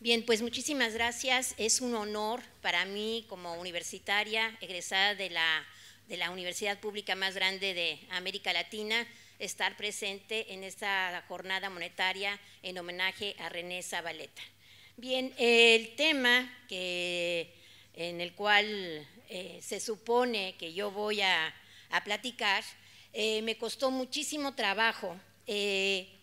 Bien, pues muchísimas gracias. Es un honor para mí como universitaria, egresada de la universidad pública más grande de América Latina, estar presente en esta jornada monetaria en homenaje a René Zavaleta. Bien, el tema en el cual se supone que yo voy a platicar, me costó muchísimo trabajo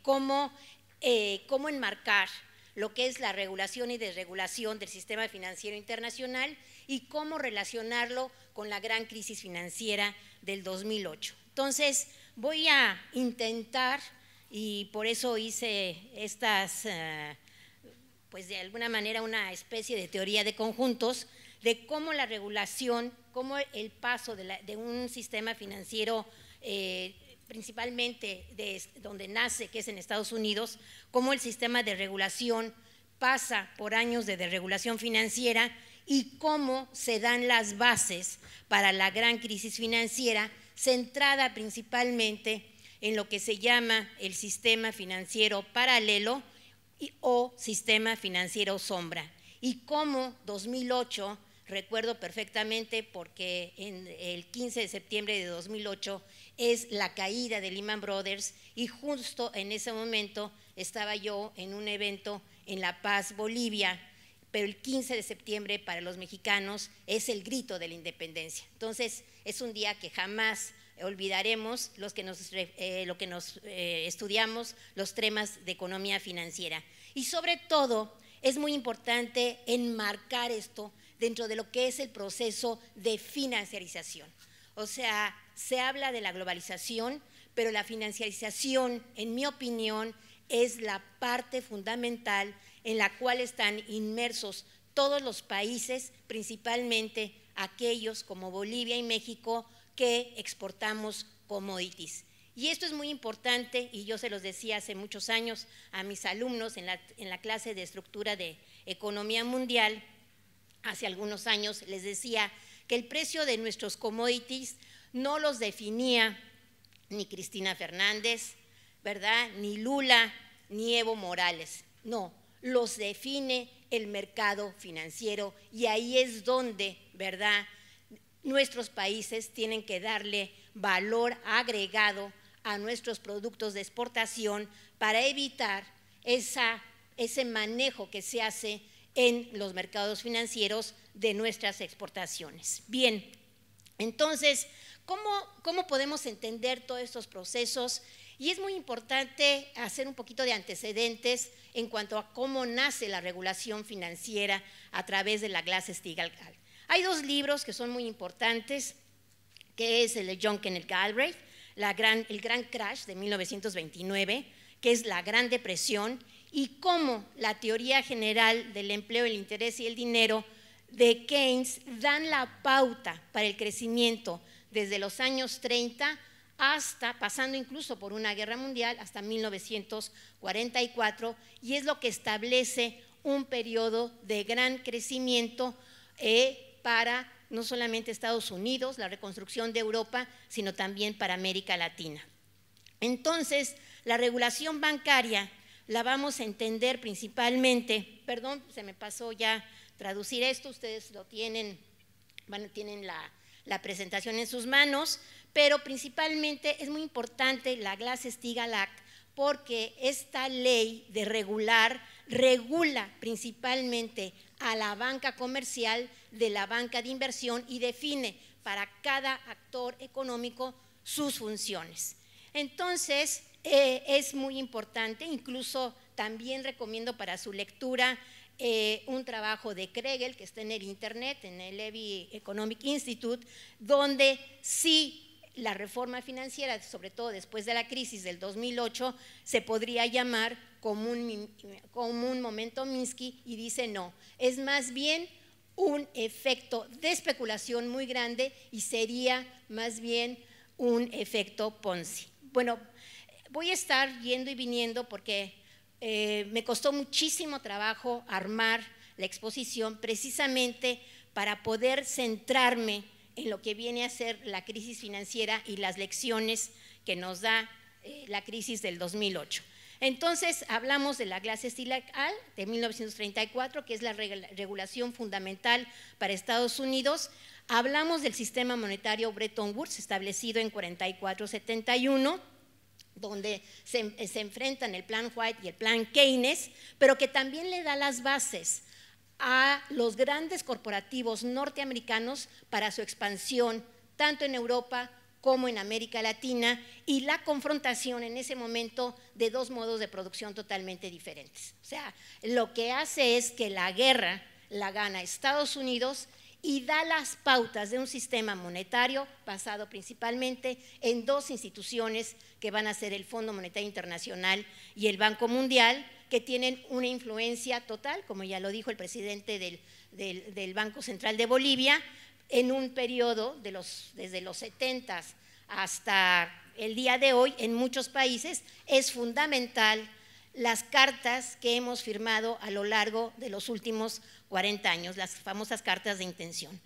cómo enmarcar lo que es la regulación y desregulación del sistema financiero internacional y cómo relacionarlo con la gran crisis financiera del 2008. Entonces, voy a intentar, y por eso hice estas, pues de alguna manera una especie de teoría de conjuntos, de cómo la regulación, cómo el paso de un sistema financiero principalmente de donde nace, que es en Estados Unidos, cómo el sistema de regulación pasa por años de desregulación financiera y cómo se dan las bases para la gran crisis financiera, centrada principalmente en lo que se llama el sistema financiero paralelo o sistema financiero sombra. Y cómo 2008, recuerdo perfectamente porque en el 15 de septiembre de 2008 es la caída de Lehman Brothers y justo en ese momento estaba yo en un evento en La Paz, Bolivia, pero el 15 de septiembre para los mexicanos es el grito de la independencia. Entonces es un día que jamás olvidaremos lo que nos estudiamos los temas de economía financiera. Y sobre todo es muy importante enmarcar esto dentro de lo que es el proceso de financiarización. O sea, se habla de la globalización, pero la financiarización, en mi opinión, es la parte fundamental en la cual están inmersos todos los países, principalmente aquellos como Bolivia y México, que exportamos commodities. Y esto es muy importante, y yo se los decía hace muchos años a mis alumnos en la clase de estructura de economía mundial, hace algunos años les decía que el precio de nuestros commodities no los definía ni Cristina Fernández, ¿verdad?, ni Lula, ni Evo Morales, no, los define el mercado financiero y ahí es donde, ¿verdad?, nuestros países tienen que darle valor agregado a nuestros productos de exportación para evitar ese manejo que se hace en los mercados financieros de nuestras exportaciones. Bien, entonces, ¿cómo podemos entender todos estos procesos? Y es muy importante hacer un poquito de antecedentes en cuanto a cómo nace la regulación financiera a través de la Glass-Steagall. Hay dos libros que son muy importantes, que es el de John Kenneth Galbraith, el Gran Crash de 1929, que es la Gran Depresión, y cómo la teoría general del empleo, el interés y el dinero de Keynes dan la pauta para el crecimiento desde los años 30 hasta, pasando incluso por una guerra mundial, hasta 1944, y es lo que establece un periodo de gran crecimiento para no solamente Estados Unidos, la reconstrucción de Europa, sino también para América Latina. Entonces, la regulación bancaria la vamos a entender principalmente, perdón, se me pasó ya traducir esto, ustedes lo tienen, tienen la presentación en sus manos, pero principalmente es muy importante la Glass-Steagall Act porque esta ley de regula principalmente a la banca comercial de la banca de inversión y define para cada actor económico sus funciones. Entonces, es muy importante, incluso también recomiendo para su lectura un trabajo de Kregel que está en el internet, en el Levy Economic Institute, donde sí la reforma financiera, sobre todo después de la crisis del 2008, se podría llamar como un momento Minsky, y dice no, es más bien un efecto de especulación muy grande y sería más bien un efecto Ponzi. Bueno, voy a estar yendo y viniendo porque me costó muchísimo trabajo armar la exposición precisamente para poder centrarme en lo que viene a ser la crisis financiera y las lecciones que nos da la crisis del 2008. Entonces, hablamos de la Glass-Steagall de 1934, que es la regulación fundamental para Estados Unidos. Hablamos del sistema monetario Bretton Woods, establecido en 44-71, donde se enfrentan el plan White y el plan Keynes, pero que también le da las bases a los grandes corporativos norteamericanos para su expansión, tanto en Europa como en América Latina, y la confrontación en ese momento de dos modos de producción totalmente diferentes. O sea, lo que hace es que la guerra la gana Estados Unidos y da las pautas de un sistema monetario basado principalmente en dos instituciones que van a ser el Fondo Monetario Internacional y el Banco Mundial, que tienen una influencia total, como ya lo dijo el presidente del Banco Central de Bolivia, en un periodo desde los 70 hasta el día de hoy. En muchos países es fundamental las cartas que hemos firmado a lo largo de los últimos 40 años, las famosas cartas de intención.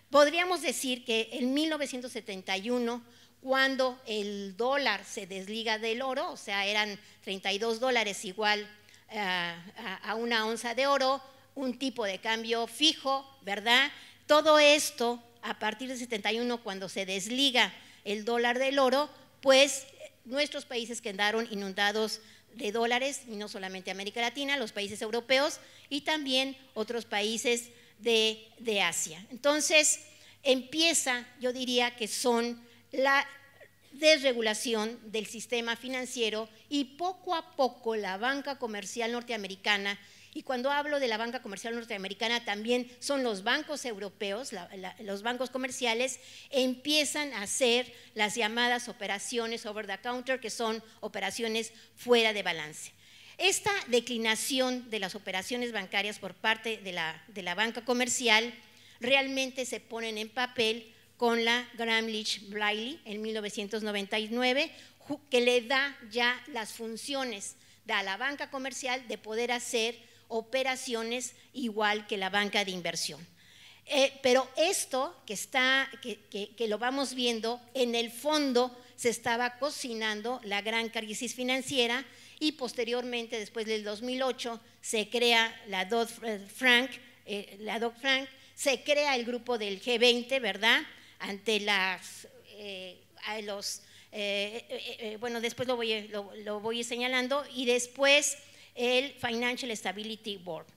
Podríamos decir que en 1971, cuando el dólar se desliga del oro, o sea, eran $32 igual a una onza de oro, un tipo de cambio fijo, ¿verdad? Todo esto, a partir de 71, cuando se desliga el dólar del oro, pues nuestros países quedaron inundados de dólares, y no solamente América Latina, los países europeos y también otros países de Asia. Entonces, empieza, yo diría que son la desregulación del sistema financiero y poco a poco la banca comercial norteamericana, y cuando hablo de la banca comercial norteamericana también son los bancos europeos, los bancos comerciales, empiezan a hacer las llamadas operaciones over the counter, que son operaciones fuera de balance. Esta declinación de las operaciones bancarias por parte de la banca comercial realmente se ponen en papel con la Gramm-Leach-Bliley en 1999, que le da ya las funciones a la banca comercial de poder hacer operaciones igual que la banca de inversión. Pero esto que lo vamos viendo, en el fondo se estaba cocinando la gran crisis financiera, y posteriormente, después del 2008, se crea la Dodd-Frank, se crea el grupo del G20, ¿verdad? Ante bueno, después lo voy señalando, y después el Financial Stability Board.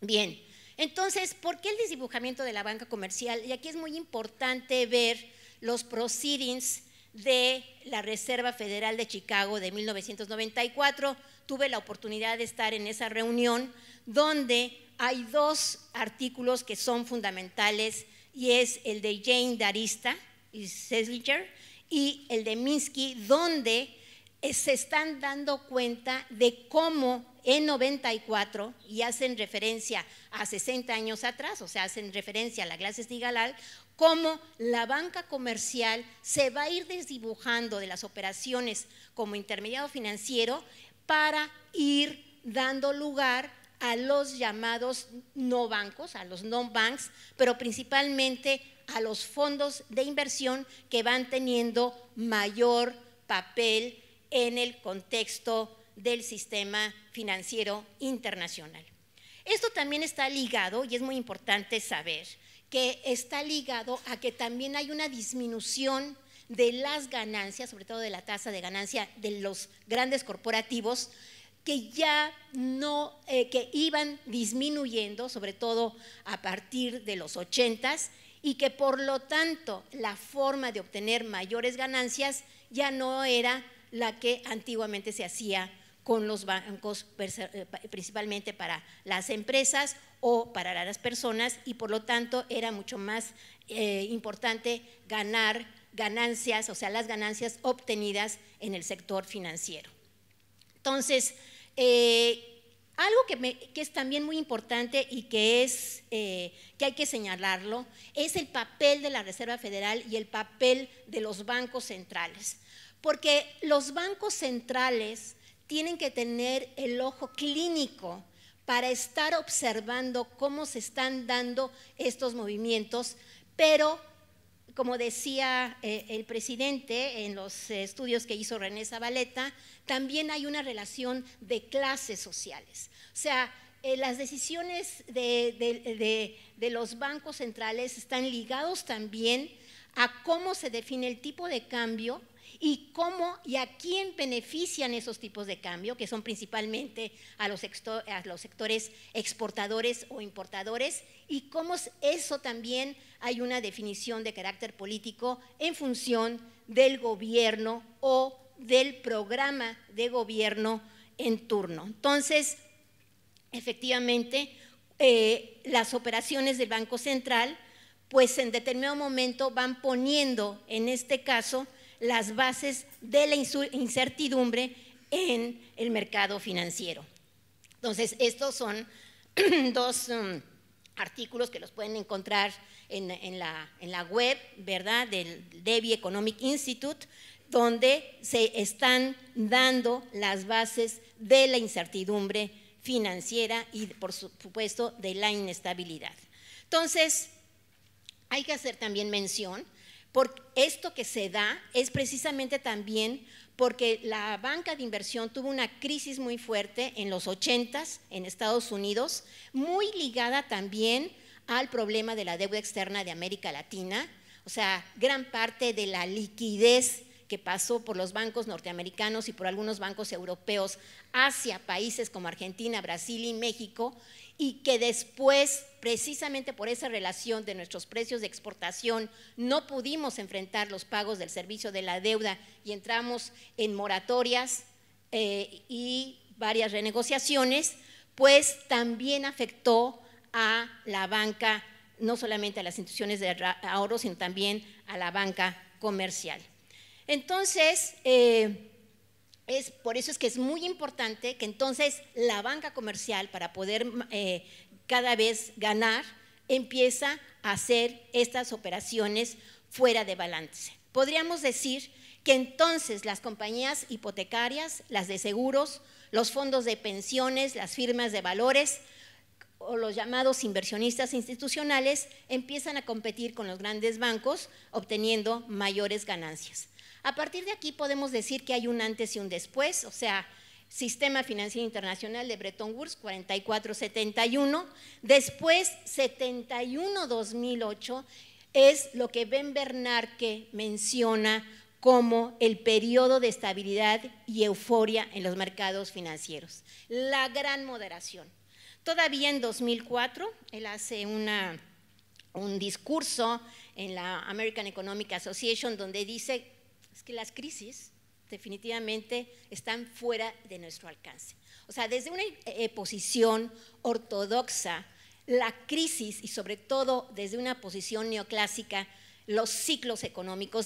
Bien, entonces, ¿por qué el desdibujamiento de la banca comercial? Y aquí es muy importante ver los proceedings de la Reserva Federal de Chicago de 1994. Tuve la oportunidad de estar en esa reunión, donde hay dos artículos que son fundamentales, y es el de Jane D'Arista y Selinger y el de Minsky, donde se están dando cuenta de cómo en 94, y hacen referencia a 60 años atrás, o sea, hacen referencia a la Glass-Steagall, cómo la banca comercial se va a ir desdibujando de las operaciones como intermediario financiero para ir dando lugar a los llamados no bancos, a los non-banks, pero principalmente a los fondos de inversión, que van teniendo mayor papel en el contexto del sistema financiero internacional. Esto también está ligado, y es muy importante saber, que está ligado a que también hay una disminución de las ganancias, sobre todo de la tasa de ganancia de los grandes corporativos, que ya no, que iban disminuyendo, sobre todo a partir de los 80s, y que por lo tanto la forma de obtener mayores ganancias ya no era la que antiguamente se hacía con los bancos, principalmente para las empresas o para las personas, y por lo tanto era mucho más importante ganar ganancias, o sea, las ganancias obtenidas en el sector financiero. Entonces, algo que es también muy importante y que hay que señalarlo, es el papel de la Reserva Federal y el papel de los bancos centrales, porque los bancos centrales tienen que tener el ojo clínico para estar observando cómo se están dando estos movimientos, pero como decía el presidente en los estudios que hizo René Zabaleta, también hay una relación de clases sociales. O sea, las decisiones de los bancos centrales están ligados también a cómo se define el tipo de cambio y cómo y a quién benefician esos tipos de cambio, que son principalmente a los sectores exportadores o importadores, y cómo eso también hay una definición de carácter político en función del gobierno o del programa de gobierno en turno. Entonces, efectivamente, las operaciones del Banco Central, pues en determinado momento van poniendo, en este caso, las bases de la incertidumbre en el mercado financiero. Entonces, estos son dos artículos que los pueden encontrar en la web, ¿verdad?, del Levy Economic Institute, donde se están dando las bases de la incertidumbre financiera y, por supuesto, de la inestabilidad. Entonces, hay que hacer también mención, porque esto que se da es precisamente también porque la banca de inversión tuvo una crisis muy fuerte en los 80s en Estados Unidos, muy ligada también al problema de la deuda externa de América Latina. O sea, gran parte de la liquidez que pasó por los bancos norteamericanos y por algunos bancos europeos hacia países como Argentina, Brasil y México, y que después, precisamente por esa relación de nuestros precios de exportación, no pudimos enfrentar los pagos del servicio de la deuda y entramos en moratorias y varias renegociaciones, pues también afectó a la banca, no solamente a las instituciones de ahorro, sino también a la banca comercial. Entonces, por eso es que es muy importante que entonces la banca comercial, para poder cada vez ganar, empieza a hacer estas operaciones fuera de balance. Podríamos decir que entonces las compañías hipotecarias, las de seguros, los fondos de pensiones, las firmas de valores o los llamados inversionistas institucionales empiezan a competir con los grandes bancos, obteniendo mayores ganancias. A partir de aquí podemos decir que hay un antes y un después, o sea, Sistema Financiero Internacional de Bretton Woods, 44-71, después 71-2008 es lo que Ben Bernanke menciona como el periodo de estabilidad y euforia en los mercados financieros, la gran moderación. Todavía en 2004, él hace un discurso en la American Economic Association donde dice que las crisis definitivamente están fuera de nuestro alcance. O sea, desde una posición ortodoxa, la crisis, y sobre todo desde una posición neoclásica, los ciclos económicos,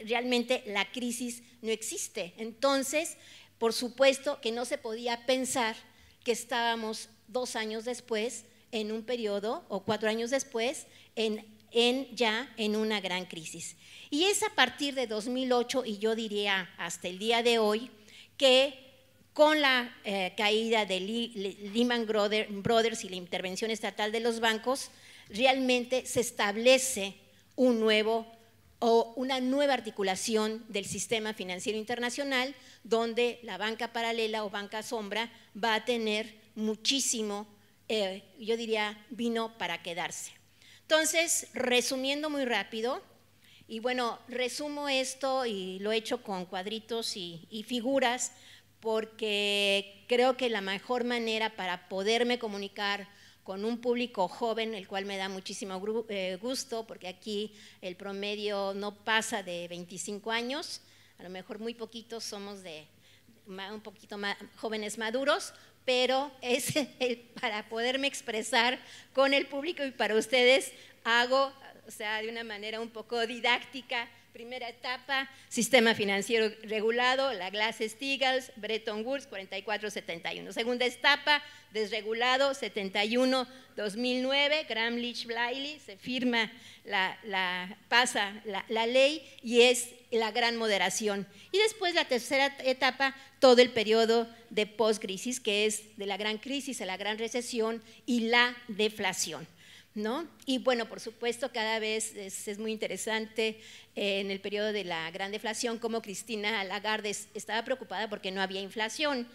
realmente la crisis no existe. Entonces, por supuesto que no se podía pensar que estábamos 2 años después en un periodo, o 4 años después, ya en una gran crisis. Y es a partir de 2008, y yo diría hasta el día de hoy, que con la caída de Lehman Brothers y la intervención estatal de los bancos, realmente se establece una nueva articulación del sistema financiero internacional, donde la banca paralela o banca sombra va a tener muchísimo, yo diría, vino para quedarse. Entonces, resumiendo muy rápido, y bueno, resumo esto y lo he hecho con cuadritos y figuras, porque creo que la mejor manera para poderme comunicar con un público joven, el cual me da muchísimo gusto, porque aquí el promedio no pasa de 25 años, a lo mejor muy poquitos somos un poquito más jóvenes maduros, pero es para poderme expresar con el público y para ustedes hago, o sea, de una manera un poco didáctica. Primera etapa, sistema financiero regulado, la Glass-Steagall, Bretton Woods, 44-71. Segunda etapa, desregulado, 71-2009, Gramm-Leach-Bliley, se firma, pasa la ley y es la gran moderación. Y después la tercera etapa, todo el periodo de post-crisis, que es de la gran crisis a la gran recesión y la deflación. ¿no? Y bueno, por supuesto, cada vez es muy interesante en el periodo de la gran deflación cómo Cristina Lagarde estaba preocupada porque no había inflación.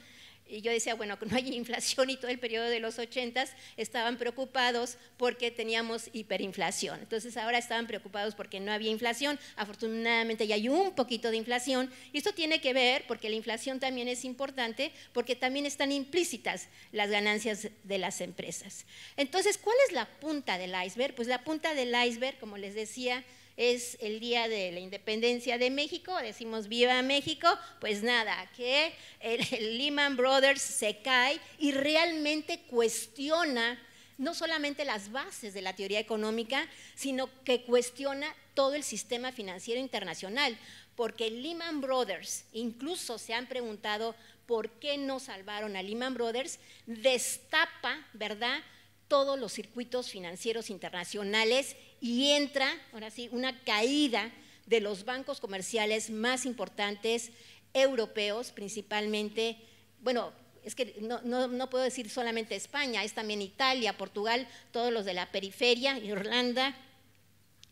Y yo decía, bueno, no hay inflación, y todo el periodo de los 80s estaban preocupados porque teníamos hiperinflación. Entonces ahora estaban preocupados porque no había inflación. Afortunadamente ya hay un poquito de inflación, y esto tiene que ver porque la inflación también es importante, porque también están implícitas las ganancias de las empresas. Entonces, ¿cuál es la punta del iceberg? Pues la punta del iceberg, como les decía, es el día de la independencia de México, decimos ¡viva México! Pues nada, que el Lehman Brothers se cae y realmente cuestiona no solamente las bases de la teoría económica, sino que cuestiona todo el sistema financiero internacional, porque Lehman Brothers, incluso se han preguntado por qué no salvaron a Lehman Brothers, destapa, ¿verdad?, todos los circuitos financieros internacionales, y entra, ahora sí, una caída de los bancos comerciales más importantes europeos, principalmente, bueno, es que no puedo decir solamente España, es también Italia, Portugal, todos los de la periferia, Irlanda,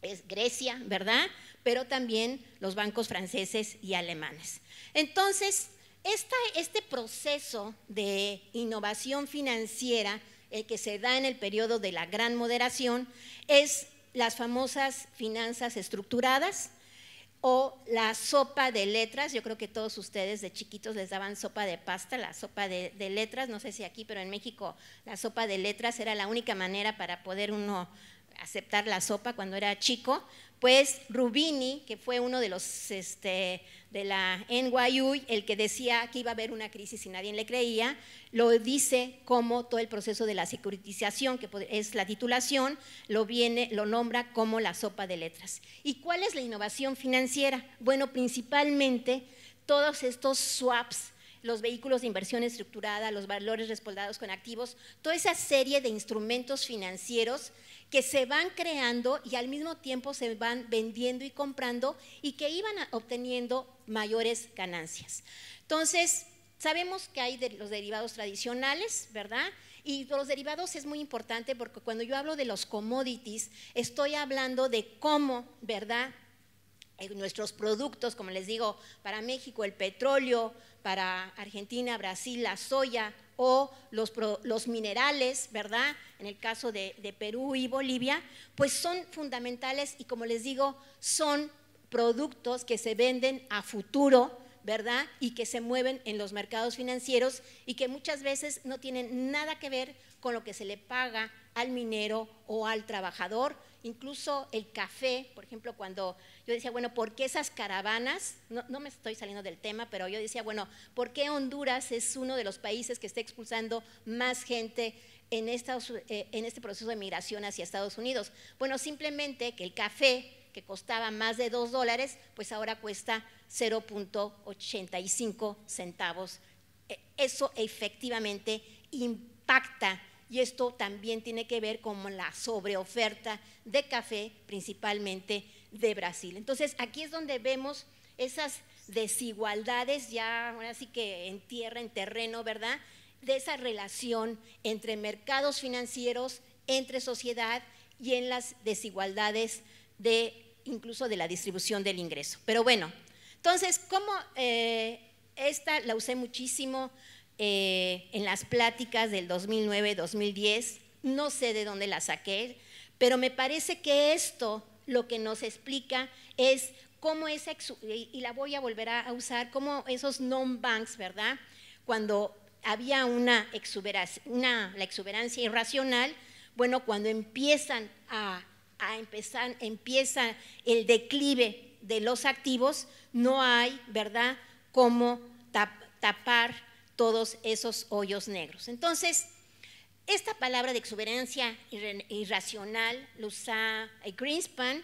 es Grecia, ¿verdad? Pero también los bancos franceses y alemanes. Entonces, este proceso de innovación financiera, el que se da en el periodo de la gran moderación, es las famosas finanzas estructuradas o la sopa de letras. Yo creo que todos ustedes de chiquitos les daban sopa de pasta, la sopa de letras, no sé si aquí, pero en México la sopa de letras era la única manera para poder uno aceptar la sopa cuando era chico. Pues Rubini, que fue uno de los de la NYU, el que decía que iba a haber una crisis y nadie le creía, lo dice como todo el proceso de la securitización, que es la titulación, lo nombra como la sopa de letras. ¿Y cuál es la innovación financiera? Bueno, principalmente todos estos swaps, los vehículos de inversión estructurada, los valores respaldados con activos, toda esa serie de instrumentos financieros que se van creando y al mismo tiempo se van vendiendo y comprando, y que iban obteniendo mayores ganancias. Entonces, sabemos que hay los derivados tradicionales, ¿verdad? Y los derivados es muy importante porque cuando yo hablo de los commodities, estoy hablando de cómo, ¿verdad?, nuestros productos, como les digo, para México el petróleo, para Argentina, Brasil, la soya, o los minerales, ¿verdad?, en el caso de Perú y Bolivia, pues son fundamentales, y como les digo, son productos que se venden a futuro, ¿verdad?, y que se mueven en los mercados financieros, y que muchas veces no tienen nada que ver con lo que se le paga al minero o al trabajador. Incluso el café, por ejemplo, cuando yo decía, bueno, ¿por qué esas caravanas? No me estoy saliendo del tema, pero yo decía, bueno, ¿por qué Honduras es uno de los países que está expulsando más gente en este proceso de migración hacia Estados Unidos? Bueno, simplemente que el café, que costaba más de $2, pues ahora cuesta 0.85 centavos. Eso efectivamente impacta, y esto también tiene que ver con la sobreoferta de café, principalmente de Brasil. Entonces, aquí es donde vemos esas desigualdades, ya ahora sí que en tierra, en terreno, ¿verdad?, de esa relación entre mercados financieros, entre sociedad, y en las desigualdades incluso de la distribución del ingreso. Pero bueno, entonces, ¿cómo esta la usé muchísimo en las pláticas del 2009-2010, no sé de dónde la saqué, pero me parece que esto lo que nos explica es cómo y la voy a volver a usar, cómo esos non-banks, ¿verdad?, cuando había la exuberancia irracional, bueno, cuando empieza el declive de los activos, no hay, ¿verdad?, cómo tapar todos esos hoyos negros. Entonces, esta palabra de exuberancia irracional lo usa Greenspan,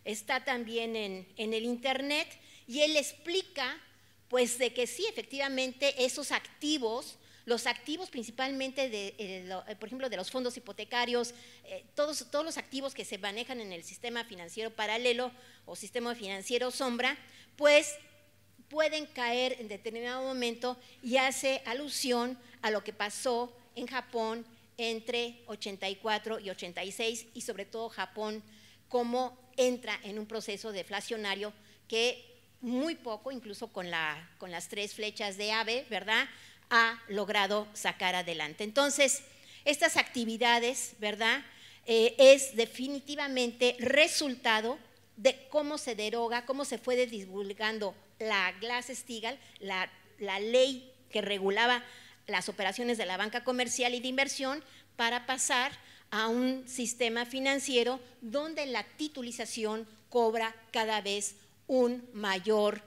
está también en el internet, y él explica pues de que sí, efectivamente, esos activos, los activos principalmente por ejemplo, de los fondos hipotecarios, todos los activos que se manejan en el sistema financiero paralelo o sistema financiero sombra, pues pueden caer en determinado momento, y hace alusión a lo que pasó en Japón entre 84 y 86, y sobre todo Japón, cómo entra en un proceso deflacionario que muy poco, incluso con las 3 flechas de Abe, ¿verdad?, ha logrado sacar adelante. Entonces, estas actividades, ¿verdad?, es definitivamente resultado de cómo se deroga, cómo se fue divulgando la Glass-Steagall, la ley que regulaba las operaciones de la banca comercial y de inversión, para pasar a un sistema financiero donde la titulización cobra cada vez un mayor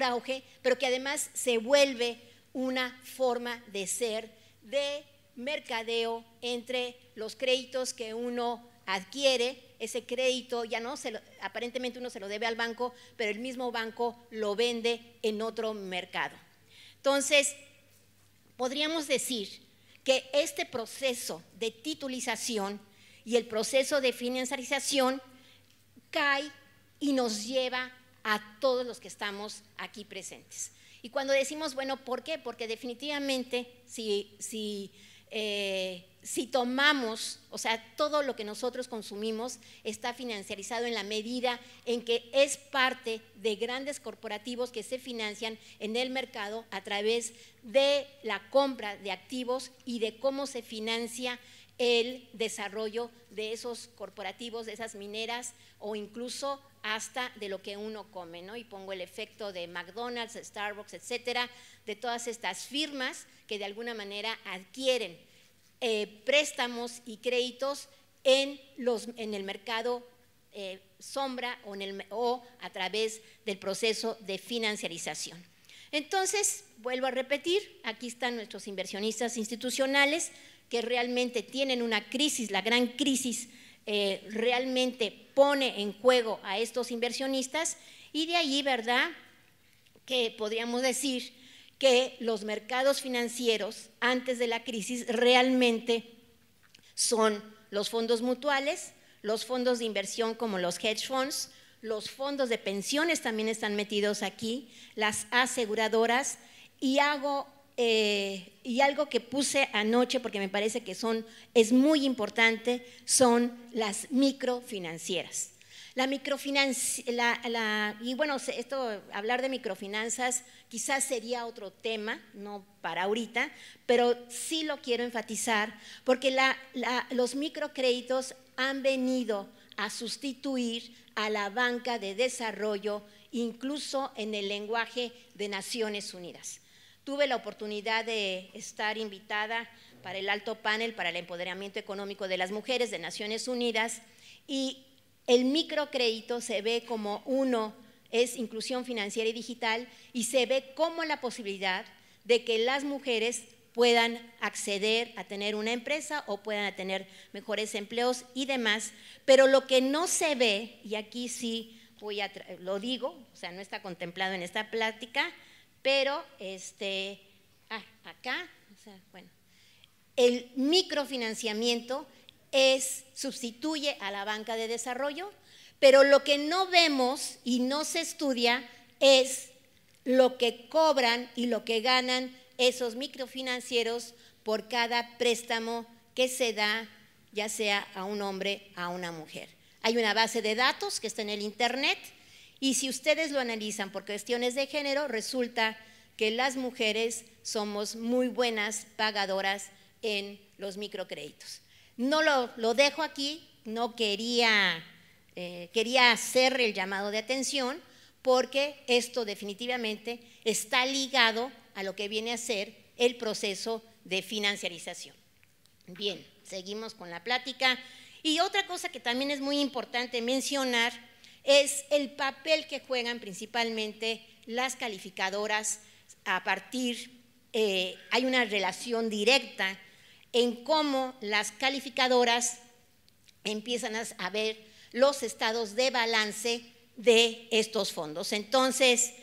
auge, pero que además se vuelve una forma de ser, de mercadeo entre los créditos que uno adquiere. Ese crédito ya no aparentemente uno se lo debe al banco, pero el mismo banco lo vende en otro mercado. Entonces, podríamos decir que este proceso de titulización y el proceso de financiarización cae y nos lleva a todos los que estamos aquí presentes. Y cuando decimos, bueno, ¿por qué? Porque definitivamente si tomamos, o sea, todo lo que nosotros consumimos está financiarizado en la medida en que es parte de grandes corporativos que se financian en el mercado a través de la compra de activos y de cómo se financia el desarrollo de esos corporativos, de esas mineras, o incluso hasta de lo que uno come, ¿no? Y pongo el efecto de McDonald's, Starbucks, etcétera, de todas estas firmas que de alguna manera adquieren préstamos y créditos en el mercado sombra o a través del proceso de financiarización. Entonces, vuelvo a repetir, aquí están nuestros inversionistas institucionales que realmente tienen una crisis, la gran crisis realmente pone en juego a estos inversionistas, y de allí, ¿verdad?, que podríamos decir que los mercados financieros antes de la crisis realmente son los fondos mutuales, los fondos de inversión como los hedge funds, los fondos de pensiones también están metidos aquí, las aseguradoras, y algo que puse anoche porque me parece que es muy importante, son las microfinancieras. Y bueno, hablar de microfinanzas quizás sería otro tema, no para ahorita, pero sí lo quiero enfatizar porque los microcréditos han venido a sustituir a la banca de desarrollo, incluso en el lenguaje de Naciones Unidas. Tuve la oportunidad de estar invitada para el alto panel para el empoderamiento económico de las mujeres de Naciones Unidas, y el microcrédito se ve como es inclusión financiera y digital, y se ve como la posibilidad de que las mujeres puedan acceder a tener una empresa o puedan tener mejores empleos y demás, pero lo que no se ve, y aquí sí lo digo, o sea, no está contemplado en esta plática, pero acá, o sea, bueno, el microfinanciamiento sustituye a la banca de desarrollo, pero lo que no vemos y no se estudia es lo que cobran y lo que ganan esos microfinancieros por cada préstamo que se da, ya sea a un hombre o a una mujer. Hay una base de datos que está en el internet, y si ustedes lo analizan por cuestiones de género, resulta que las mujeres somos muy buenas pagadoras en los microcréditos. No lo dejo aquí, no quería hacer el llamado de atención, porque esto definitivamente está ligado a lo que viene a ser el proceso de financiarización. Bien, seguimos con la plática. Y otra cosa que también es muy importante mencionar es el papel que juegan principalmente las calificadoras hay una relación directa en cómo las calificadoras empiezan a ver los estados de balance de estos fondos. Entonces,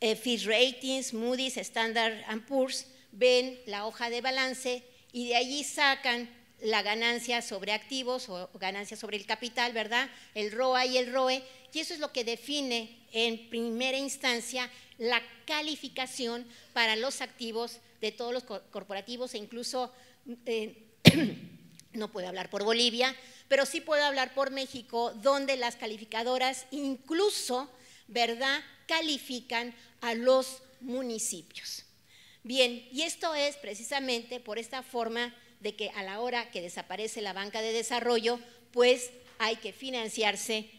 Fitch Ratings, Moody's, Standard & Poor's ven la hoja de balance y de allí sacan la ganancia sobre activos o ganancia sobre el capital, ¿verdad?, el ROA y el ROE, y eso es lo que define en primera instancia la calificación para los activos de todos los corporativos e incluso no puedo hablar por Bolivia, pero sí puedo hablar por México, donde las calificadoras incluso, ¿verdad?, califican a los municipios. Bien, y esto es precisamente por esta forma de que a la hora que desaparece la banca de desarrollo, pues hay que financiarse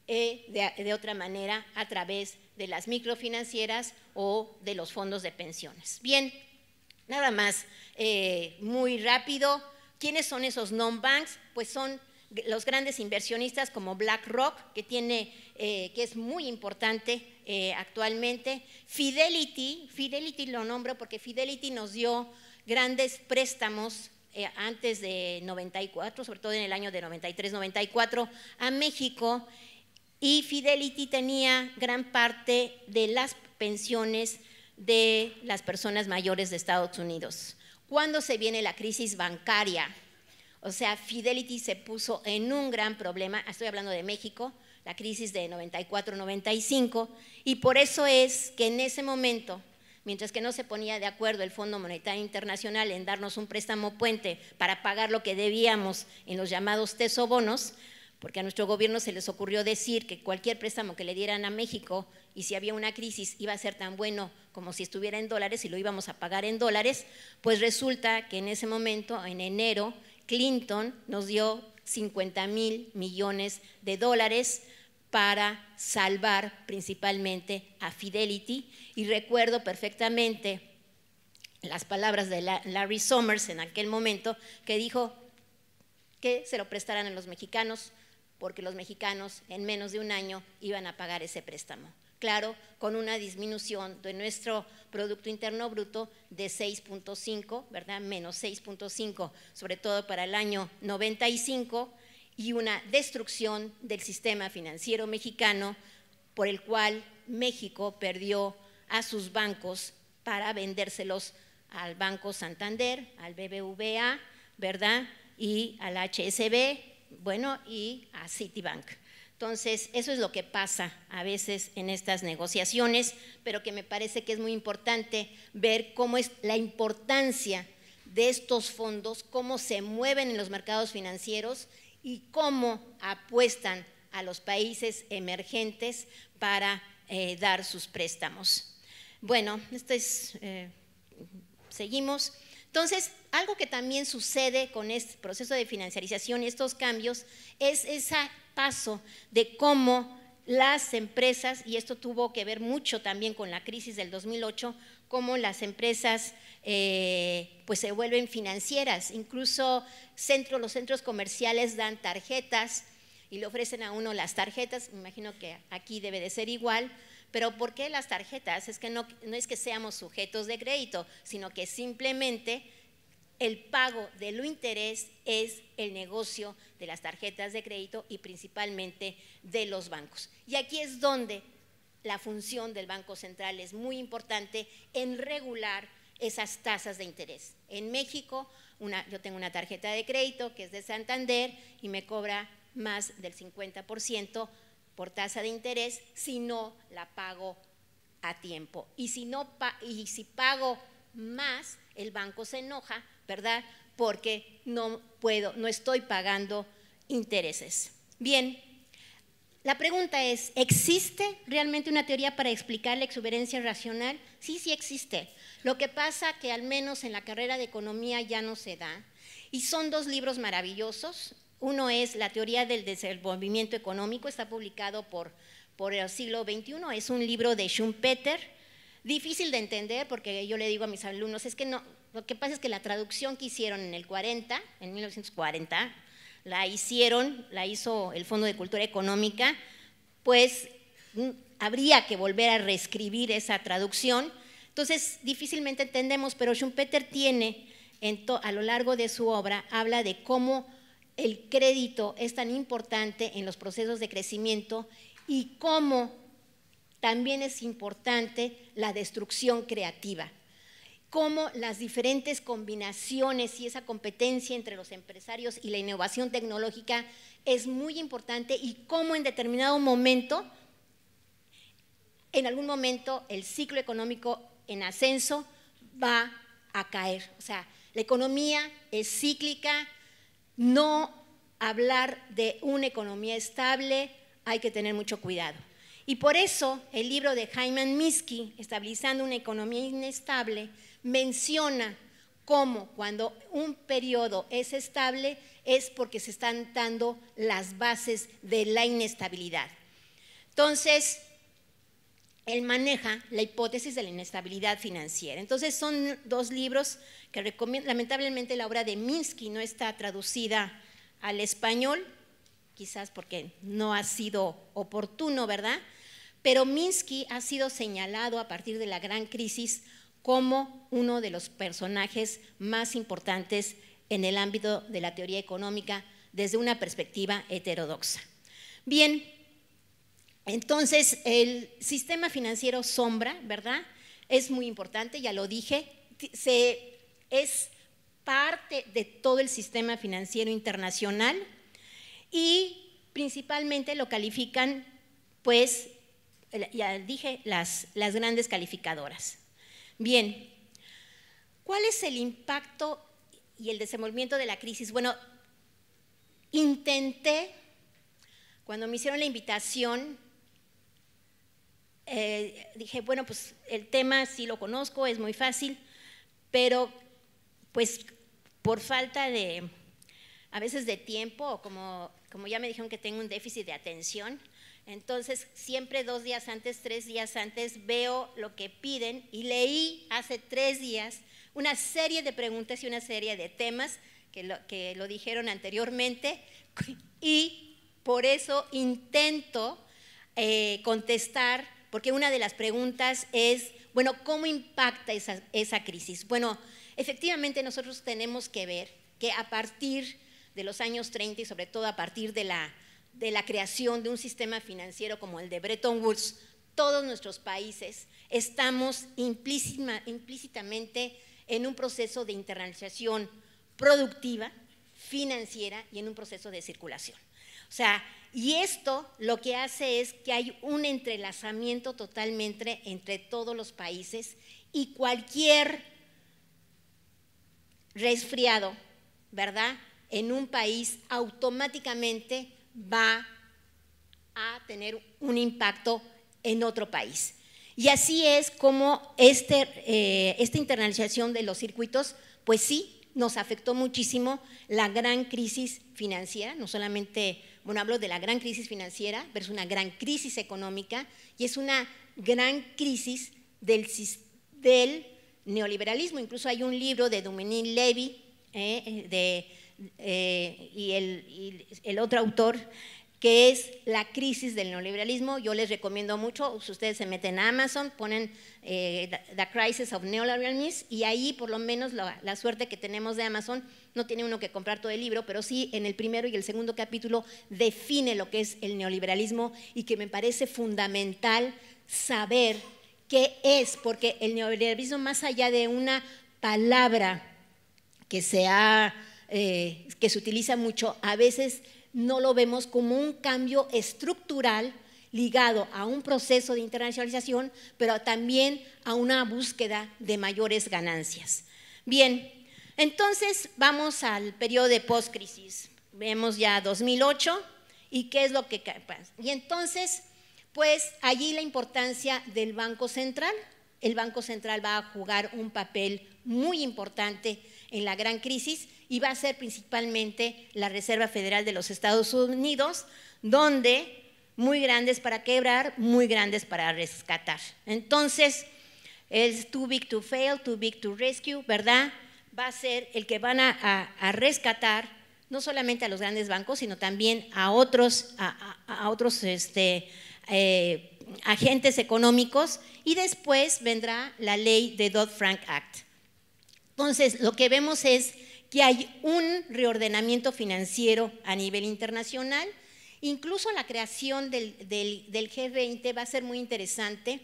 de otra manera a través de las microfinancieras o de los fondos de pensiones. Bien, nada más, muy rápido, ¿quiénes son esos non-banks? Pues son los grandes inversionistas como BlackRock, que es muy importante actualmente. Fidelity lo nombro porque Fidelity nos dio grandes préstamos antes de 94, sobre todo en el año de 93-94, a México, y Fidelity tenía gran parte de las pensiones de las personas mayores de Estados Unidos. ¿Cuándo se viene la crisis bancaria? O sea, Fidelity se puso en un gran problema, estoy hablando de México, la crisis de 94-95, y por eso es que en ese momento, mientras que no se ponía de acuerdo el Fondo Monetario Internacional en darnos un préstamo puente para pagar lo que debíamos en los llamados tesobonos, porque a nuestro gobierno se les ocurrió decir que cualquier préstamo que le dieran a México y si había una crisis iba a ser tan bueno como si estuviera en dólares y lo íbamos a pagar en dólares, pues resulta que en ese momento, en enero, Clinton nos dio 50,000 millones de dólares para salvar principalmente a Fidelity, y recuerdo perfectamente las palabras de Larry Summers en aquel momento, que dijo que se lo prestaran a los mexicanos, porque los mexicanos en menos de un año iban a pagar ese préstamo. Claro, con una disminución de nuestro Producto Interno Bruto de 6.5, ¿verdad? Menos 6.5, sobre todo para el año 95, y una destrucción del sistema financiero mexicano, por el cual México perdió a sus bancos para vendérselos al Banco Santander, al BBVA, ¿verdad?, y al HSB, bueno, y a Citibank. Entonces, eso es lo que pasa a veces en estas negociaciones, pero que me parece que es muy importante ver cómo es la importancia de estos fondos, cómo se mueven en los mercados financieros y cómo apuestan a los países emergentes para dar sus préstamos. Bueno, seguimos. Entonces, algo que también sucede con este proceso de financiarización y estos cambios es ese paso de cómo las empresas, y esto tuvo que ver mucho también con la crisis del 2008, cómo las empresas pues se vuelven financieras. Incluso los centros comerciales dan tarjetas y le ofrecen a uno las tarjetas, me imagino que aquí debe de ser igual. Pero ¿por qué las tarjetas? Es que no es que seamos sujetos de crédito, sino que simplemente el pago de lo interés es el negocio de las tarjetas de crédito y principalmente de los bancos. Y aquí es donde la función del Banco Central es muy importante en regular esas tasas de interés. En México, yo tengo una tarjeta de crédito que es de Santander y me cobra más del 50% por tasa de interés si no la pago a tiempo. Y si pago más, el banco se enoja, ¿verdad?, porque no estoy pagando intereses. Bien, la pregunta es, ¿existe realmente una teoría para explicar la exuberancia racional? Sí, sí existe. Lo que pasa que al menos en la carrera de economía ya no se da. Y son dos libros maravillosos. Uno es La teoría del desenvolvimiento económico, está publicado por el siglo XXI, es un libro de Schumpeter, difícil de entender porque yo le digo a mis alumnos, es que no, lo que pasa es que la traducción que hicieron en 1940, la hizo el Fondo de Cultura Económica, pues habría que volver a reescribir esa traducción, entonces difícilmente entendemos, pero Schumpeter tiene, a lo largo de su obra, habla de cómo el crédito es tan importante en los procesos de crecimiento y cómo también es importante la destrucción creativa, cómo las diferentes combinaciones y esa competencia entre los empresarios y la innovación tecnológica es muy importante y cómo en determinado momento, en algún momento el ciclo económico en ascenso va a caer. O sea, la economía es cíclica, no hablar de una economía estable, hay que tener mucho cuidado. Y por eso el libro de Hyman Minsky, Estabilizando una economía inestable, menciona cómo cuando un periodo es estable es porque se están dando las bases de la inestabilidad. Entonces, él maneja la hipótesis de la inestabilidad financiera. Entonces, son dos libros que recomiendo. Lamentablemente, la obra de Minsky no está traducida al español, quizás porque no ha sido oportuno, ¿verdad? Pero Minsky ha sido señalado a partir de la gran crisis como uno de los personajes más importantes en el ámbito de la teoría económica desde una perspectiva heterodoxa. Bien, entonces el sistema financiero sombra, ¿verdad? Es muy importante, ya lo dije, es parte de todo el sistema financiero internacional y principalmente lo califican, pues, ya dije, las grandes calificadoras. Bien, ¿cuál es el impacto y el desenvolvimiento de la crisis? Bueno, intenté, cuando me hicieron la invitación, dije, bueno, pues el tema sí lo conozco, es muy fácil, pero pues por falta de, a veces de tiempo, o como ya me dijeron que tengo un déficit de atención, entonces siempre 2 días antes, 3 días antes veo lo que piden y leí hace 3 días una serie de preguntas y una serie de temas que lo dijeron anteriormente y por eso intento contestar, porque una de las preguntas es, bueno, ¿cómo impacta esa crisis? Bueno, efectivamente nosotros tenemos que ver que a partir de los años 30 y sobre todo a partir de la creación de un sistema financiero como el de Bretton Woods, todos nuestros países estamos implícitamente en un proceso de internalización productiva, financiera y en un proceso de circulación. O sea, y esto lo que hace es que hay un entrelazamiento totalmente entre todos los países y cualquier resfriado, ¿verdad?, en un país automáticamente va a tener un impacto en otro país. Y así es como esta internalización de los circuitos, pues sí, nos afectó muchísimo la gran crisis financiera, no solamente, bueno, hablo de la gran crisis financiera, pero es una gran crisis económica y es una gran crisis del neoliberalismo. Incluso hay un libro de Dominique Levy y el otro autor, que es La crisis del neoliberalismo. Yo les recomiendo mucho, si ustedes se meten a Amazon, ponen The Crisis of Neoliberalism y ahí por lo menos la suerte que tenemos de Amazon, no tiene uno que comprar todo el libro, pero sí en el primero y el segundo capítulo define lo que es el neoliberalismo y que me parece fundamental saber qué es, porque el neoliberalismo, más allá de una palabra que se utiliza mucho, a veces no lo vemos como un cambio estructural ligado a un proceso de internacionalización, pero también a una búsqueda de mayores ganancias. Bien, entonces vamos al periodo de postcrisis. Vemos ya 2008 y qué es lo que pasa. Y entonces, pues allí la importancia del Banco Central. El Banco Central va a jugar un papel muy importante en la gran crisis y va a ser principalmente la Reserva Federal de los Estados Unidos, donde muy grandes para quebrar, muy grandes para rescatar. Entonces, es too big to fail, too big to rescue, ¿verdad? Va a ser el que van a rescatar no solamente a los grandes bancos, sino también a otros agentes económicos, y después vendrá la ley de Dodd-Frank Act. Entonces, lo que vemos es que hay un reordenamiento financiero a nivel internacional, incluso la creación del G20 va a ser muy interesante,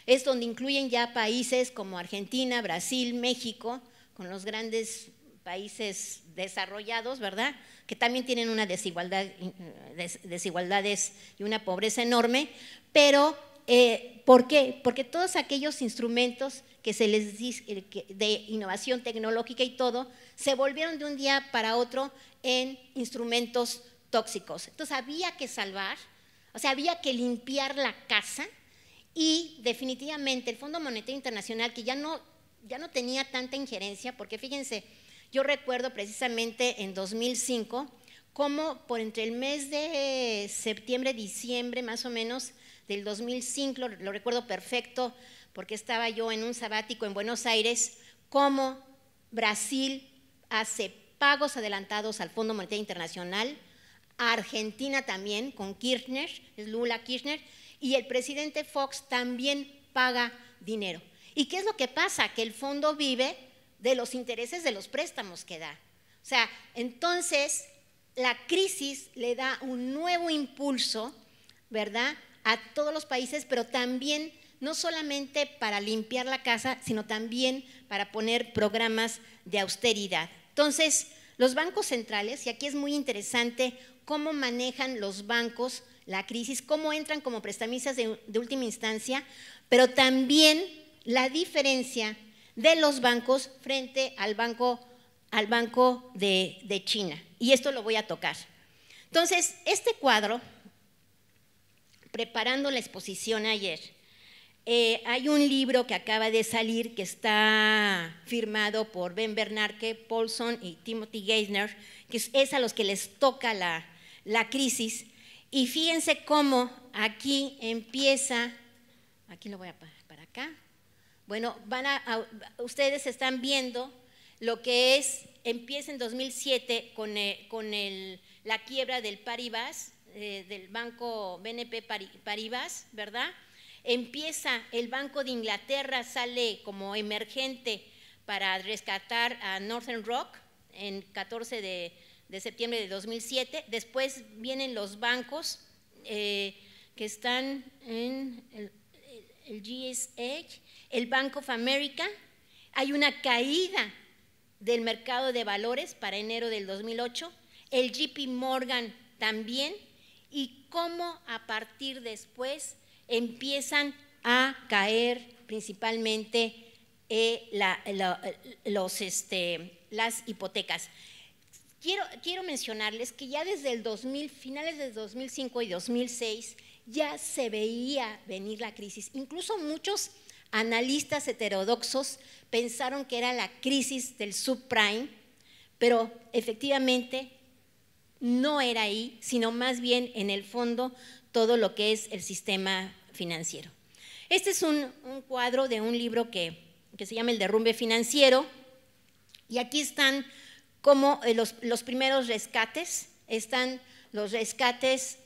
es donde incluyen ya países como Argentina, Brasil, México, con los grandes países desarrollados, ¿verdad?, que también tienen una desigualdades y una pobreza enorme, pero ¿por qué? Porque todos aquellos instrumentos que se les dice de innovación tecnológica y todo, se volvieron de un día para otro en instrumentos tóxicos. Entonces había que salvar, o sea, había que limpiar la casa y definitivamente el Fondo Monetario Internacional, que ya no tenía tanta injerencia, porque fíjense, yo recuerdo precisamente en 2005, como por entre el mes de septiembre, diciembre más o menos del 2005, lo recuerdo perfecto, porque estaba yo en un sabático en Buenos Aires, como Brasil hace pagos adelantados al Fondo Monetario Internacional, Argentina también, con Kirchner, es Lula Kirchner, y el presidente Fox también paga dinero. ¿Y qué es lo que pasa? Que el fondo vive de los intereses de los préstamos que da. O sea, entonces la crisis le da un nuevo impulso, ¿verdad?, a todos los países, pero también no solamente para limpiar la casa, sino también para poner programas de austeridad. Entonces, los bancos centrales, y aquí es muy interesante cómo manejan los bancos la crisis, cómo entran como prestamistas de última instancia, pero también la diferencia de los bancos frente al banco de China. Y esto lo voy a tocar. Entonces, este cuadro, preparando la exposición ayer, hay un libro que acaba de salir que está firmado por Ben Bernanke, Paulson y Timothy Geithner, que es a los que les toca la crisis. Y fíjense cómo aquí empieza, aquí lo voy a para acá. Bueno, ustedes están viendo lo que empieza en 2007 con la quiebra del Paribas, del banco BNP Paribas, ¿verdad? Empieza el Banco de Inglaterra, sale como emergente para rescatar a Northern Rock en 14 de septiembre de 2007. Después vienen los bancos que están en el GSH, el Bank of America. Hay una caída del mercado de valores para enero del 2008, el JP Morgan también, y cómo a partir después empiezan a caer principalmente las hipotecas. Quiero mencionarles que ya desde el finales de 2005 y 2006 ya se veía venir la crisis. Incluso muchos analistas heterodoxos pensaron que era la crisis del subprime, pero efectivamente no era ahí, sino más bien en el fondo todo lo que es el sistema financiero. Este es un cuadro de un libro que se llama El derrumbe financiero, y aquí están como los primeros rescates, están los rescates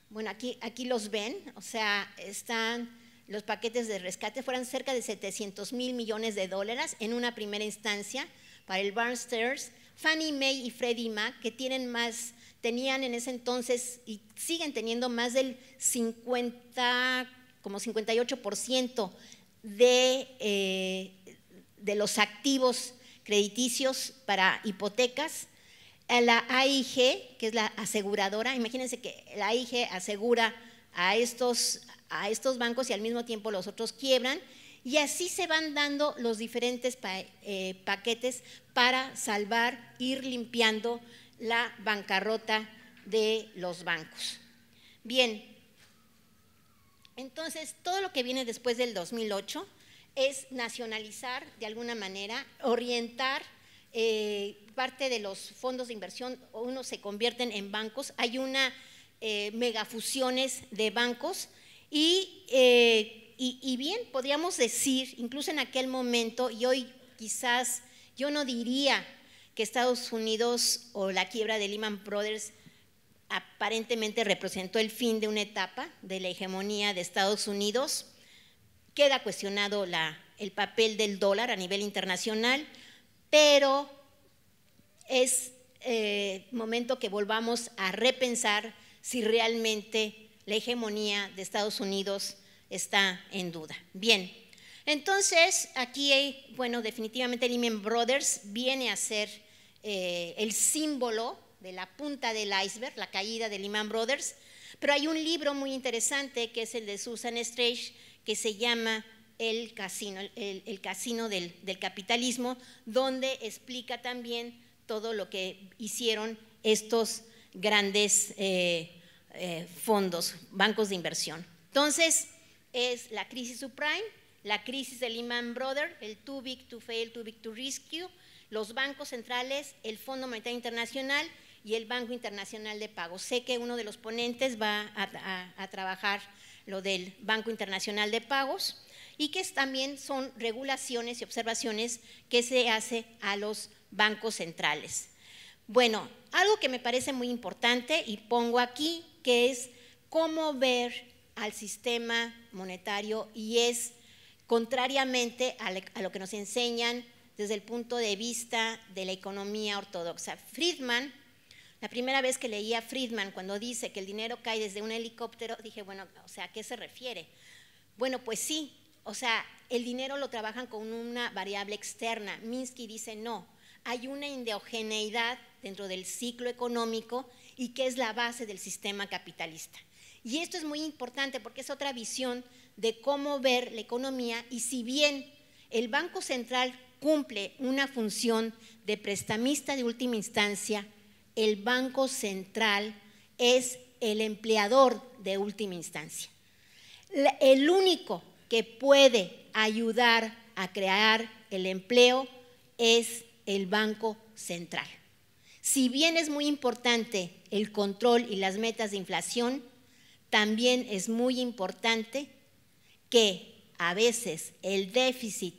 bueno, aquí los ven, o sea, están los paquetes de rescate, fueron cerca de 700,000 millones de dólares en una primera instancia para el Bear Stearns, Fannie Mae y Freddie Mac, que tenían en ese entonces y siguen teniendo más del 58% de los activos crediticios para hipotecas. A la AIG, que es la aseguradora, imagínense que la AIG asegura a estos bancos y al mismo tiempo los otros quiebran, y así se van dando los diferentes paquetes para salvar, ir limpiando la bancarrota de los bancos. Bien, entonces todo lo que viene después del 2008 es nacionalizar de alguna manera, orientar parte de los fondos de inversión, unos se convierten en bancos, hay una megafusiones de bancos y bien, podríamos decir, incluso en aquel momento, y hoy quizás yo no diría que Estados Unidos o la quiebra de Lehman Brothers aparentemente representó el fin de una etapa de la hegemonía de Estados Unidos. Queda cuestionado el papel del dólar a nivel internacional, pero es momento que volvamos a repensar si realmente la hegemonía de Estados Unidos está en duda. Bien, entonces aquí, bueno, definitivamente Lehman Brothers viene a ser el símbolo de la punta del iceberg, la caída de Lehman Brothers, pero hay un libro muy interesante que es el de Susan Strach que se llama el casino del capitalismo, donde explica también todo lo que hicieron estos grandes fondos, bancos de inversión. Entonces, es la crisis subprime, la crisis de Lehman Brothers, el too big to fail, too big to rescue, los bancos centrales, el Fondo Monetario Internacional y el Banco Internacional de Pagos. Sé que uno de los ponentes va a trabajar lo del Banco Internacional de Pagos y que también son regulaciones y observaciones que se hace a los bancos centrales. Bueno, algo que me parece muy importante y pongo aquí, que es cómo ver al sistema monetario, y es contrariamente a lo que nos enseñan desde el punto de vista de la economía ortodoxa. Friedman, la primera vez que leía a Friedman cuando dice que el dinero cae desde un helicóptero, dije, bueno, o sea, ¿a qué se refiere? Bueno, pues sí, o sea, el dinero lo trabajan con una variable externa. Minsky dice no, hay una endogeneidad dentro del ciclo económico y que es la base del sistema capitalista. Y esto es muy importante porque es otra visión de cómo ver la economía, y si bien el Banco Central cumple una función de prestamista de última instancia, el Banco Central es el empleador de última instancia. El único que puede ayudar a crear el empleo es el Banco Central. Si bien es muy importante el control y las metas de inflación, también es muy importante que a veces el déficit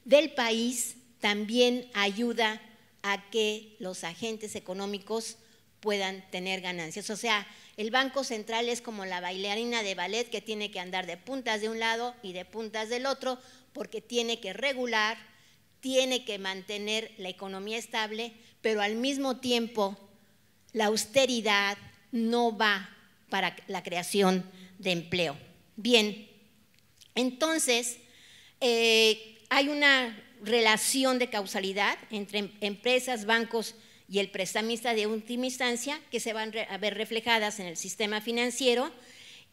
del país también ayuda a que los agentes económicos puedan tener ganancias. O sea, el Banco Central es como la bailarina de ballet que tiene que andar de puntas de un lado y de puntas del otro, porque tiene que regular, tiene que mantener la economía estable, pero al mismo tiempo la austeridad no va para la creación de empleo. Bien, entonces hay una relación de causalidad entre empresas, bancos y el prestamista de última instancia que se van a ver reflejadas en el sistema financiero,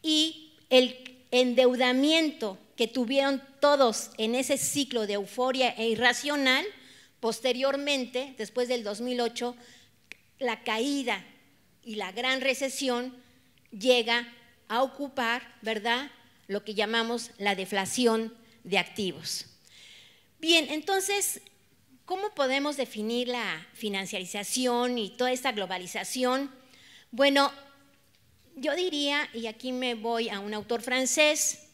y el endeudamiento que tuvieron todos en ese ciclo de euforia e irracional. Posteriormente, después del 2008, la caída y la gran recesión llega a ocupar, ¿verdad?, lo que llamamos la deflación de activos. Bien, entonces, ¿cómo podemos definir la financiarización y toda esta globalización? Bueno, yo diría, y aquí me voy a un autor francés,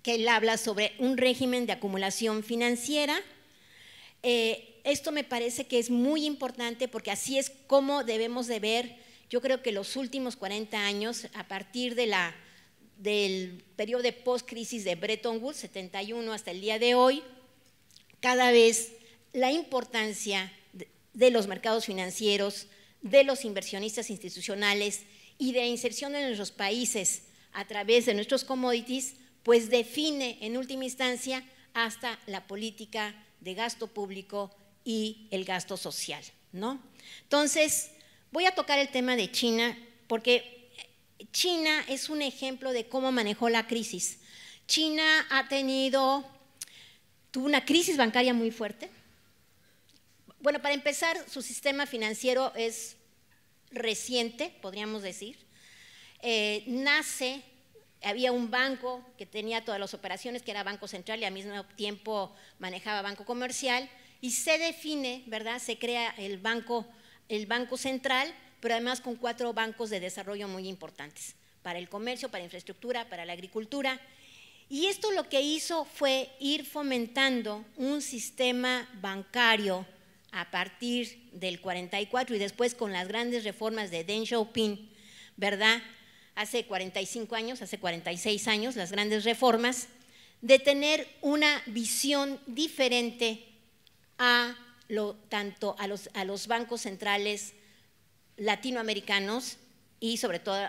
que él habla sobre un régimen de acumulación financiera. Esto me parece que es muy importante porque así es como debemos de ver, yo creo que los últimos 40 años, a partir del periodo de post-crisis de Bretton Woods, 71 hasta el día de hoy, cada vez la importancia de los mercados financieros, de los inversionistas institucionales y de inserción en nuestros países a través de nuestros commodities, pues define en última instancia hasta la política de gasto público y el gasto social, ¿no? Entonces, voy a tocar el tema de China porque China es un ejemplo de cómo manejó la crisis. China tuvo una crisis bancaria muy fuerte. Bueno, para empezar, su sistema financiero es reciente, podríamos decir. Había un banco que tenía todas las operaciones, que era Banco Central, y al mismo tiempo manejaba Banco Comercial, y se define, ¿verdad?, se crea el Banco Central, pero además con 4 bancos de desarrollo muy importantes, para el comercio, para la infraestructura, para la agricultura. Y esto lo que hizo fue ir fomentando un sistema bancario a partir del 44 y después con las grandes reformas de Deng Xiaoping, ¿verdad?, hace 45 años, hace 46 años, las grandes reformas, de tener una visión diferente tanto a los bancos centrales latinoamericanos y sobre todo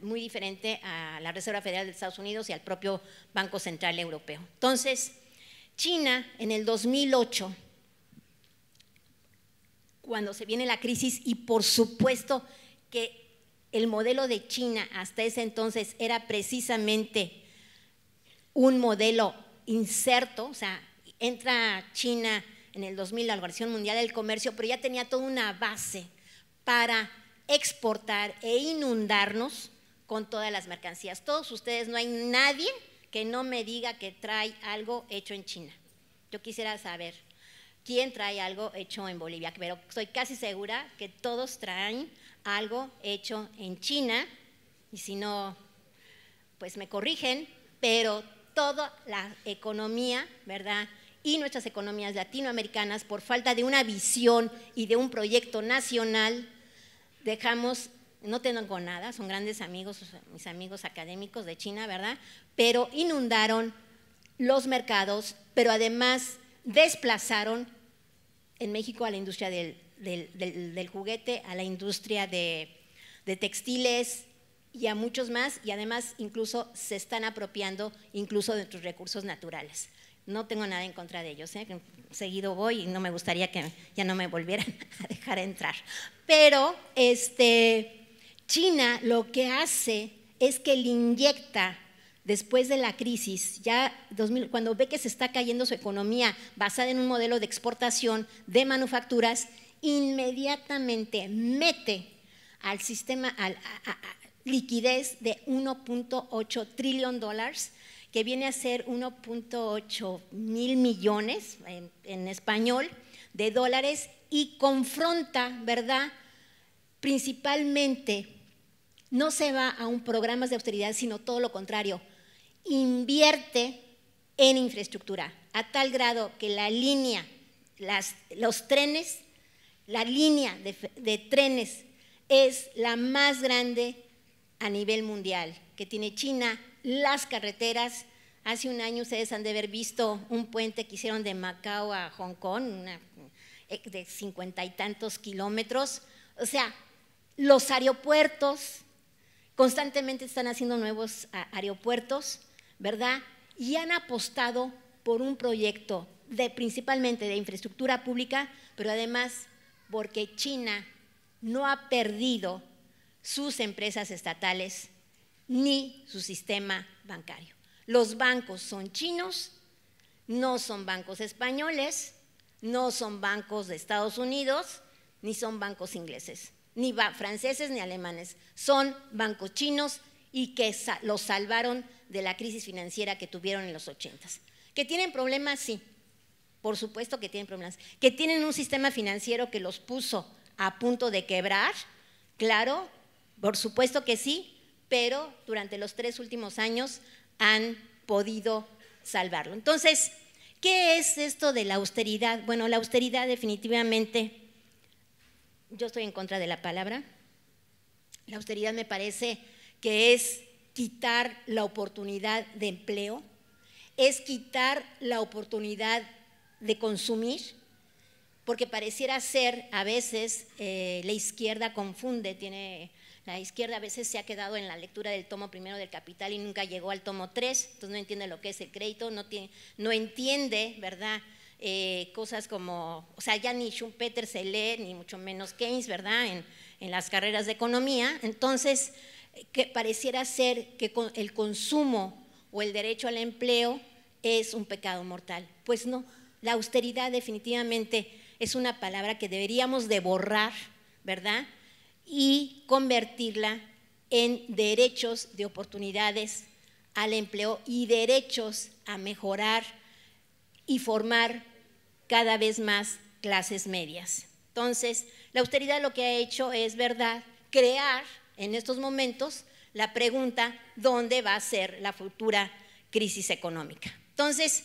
muy diferente a la Reserva Federal de Estados Unidos y al propio Banco Central Europeo. Entonces, China en el 2008, cuando se viene la crisis, y por supuesto que el modelo de China hasta ese entonces era precisamente un modelo inserto, o sea, entra China en el 2000 a la Organización Mundial del Comercio, pero ya tenía toda una base para exportar e inundarnos con todas las mercancías. Todos ustedes, no hay nadie que no me diga que trae algo hecho en China. Yo quisiera saber quién trae algo hecho en Bolivia, pero estoy casi segura que todos traen algo hecho en China, y si no, pues me corrigen, pero toda la economía, ¿verdad?, y nuestras economías latinoamericanas, por falta de una visión y de un proyecto nacional, dejamos, no tengo nada, son grandes amigos, mis amigos académicos de China, ¿verdad?, pero inundaron los mercados, pero además desplazaron en México a la industria del juguete, a la industria de textiles y a muchos más, y además incluso se están apropiando incluso de nuestros recursos naturales. No tengo nada en contra de ellos, seguido voy y no me gustaría que ya no me volvieran a dejar entrar. Pero China lo que hace es que le inyecta, después de la crisis, ya cuando ve que se está cayendo su economía basada en un modelo de exportación de manufacturas, inmediatamente mete al sistema liquidez de 1.8 trillón dólares, que viene a ser 1.8 mil millones en español de dólares, y confronta, ¿verdad?, principalmente no se va a un programa de austeridad, sino todo lo contrario, invierte en infraestructura, a tal grado que la línea, los trenes, la línea de trenes es la más grande a nivel mundial que tiene China. Las carreteras, hace un año ustedes han de haber visto un puente que hicieron de Macao a Hong Kong, de 50 y tantos kilómetros. O sea, los aeropuertos, constantemente están haciendo nuevos aeropuertos, ¿verdad? Y han apostado por un proyecto principalmente de infraestructura pública, pero además porque China no ha perdido sus empresas estatales ni su sistema bancario. Los bancos son chinos, no son bancos españoles, no son bancos de Estados Unidos, ni son bancos ingleses, ni franceses ni alemanes, son bancos chinos, y que los salvaron de la crisis financiera que tuvieron en los 80s. ¿Que tienen problemas? Sí, por supuesto que tienen problemas. ¿Que tienen un sistema financiero que los puso a punto de quebrar? Claro, por supuesto que sí, pero durante los 3 últimos años han podido salvarlo. Entonces, ¿qué es esto de la austeridad? Bueno, la austeridad definitivamente, yo estoy en contra de la palabra. La austeridad me parece que es quitar la oportunidad de empleo, es quitar la oportunidad de consumir, porque pareciera ser a veces la izquierda confunde, la izquierda a veces se ha quedado en la lectura del tomo primero del Capital y nunca llegó al tomo 3, entonces no entiende lo que es el crédito, no entiende, ¿verdad?, cosas como, o sea, ya ni Schumpeter se lee, ni mucho menos Keynes, ¿verdad?, en las carreras de economía. Entonces, que pareciera ser que el consumo o el derecho al empleo es un pecado mortal. Pues no, la austeridad definitivamente es una palabra que deberíamos de borrar, ¿verdad?, y convertirla en derechos de oportunidades al empleo y derechos a mejorar y formar cada vez más clases medias. Entonces, la austeridad lo que ha hecho es, ¿verdad?, crear en estos momentos la pregunta: ¿dónde va a ser la futura crisis económica? Entonces,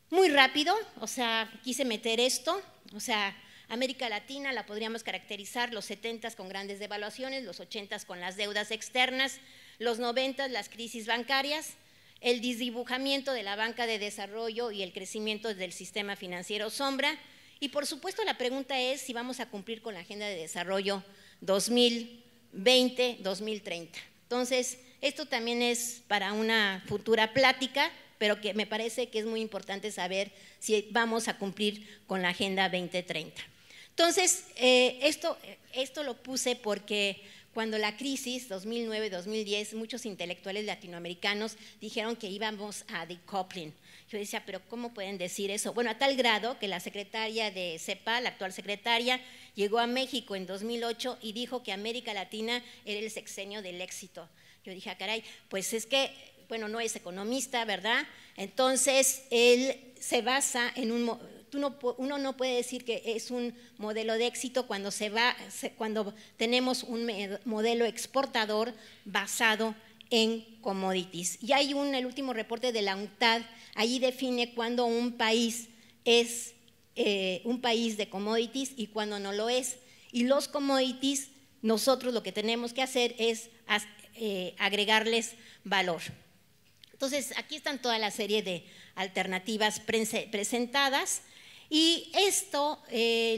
muy rápido, o sea, quise meter esto, o sea, América Latina la podríamos caracterizar los 70s con grandes devaluaciones, los 80s con las deudas externas, los 90s las crisis bancarias, el desdibujamiento de la banca de desarrollo y el crecimiento del sistema financiero sombra. Y por supuesto la pregunta es si vamos a cumplir con la Agenda de Desarrollo 2020-2030. Entonces, esto también es para una futura plática, pero que me parece que es muy importante saber si vamos a cumplir con la Agenda 2030. Entonces, esto lo puse porque cuando la crisis 2009-2010, muchos intelectuales latinoamericanos dijeron que íbamos a decoupling. Yo decía, pero ¿cómo pueden decir eso? Bueno, a tal grado que la secretaria de CEPAL, la actual secretaria, llegó a México en 2008 y dijo que América Latina era el sexenio del éxito. Yo dije, caray, pues es que, bueno, no es economista, ¿verdad? Entonces, él se basa en uno no puede decir que es un modelo de éxito cuando tenemos un modelo exportador basado en commodities. Y hay el último reporte de la UNCTAD, allí define cuando un país es un país de commodities y cuando no lo es. Y los commodities, nosotros lo que tenemos que hacer es agregarles valor. Entonces, aquí están toda la serie de alternativas presentadas. Y esto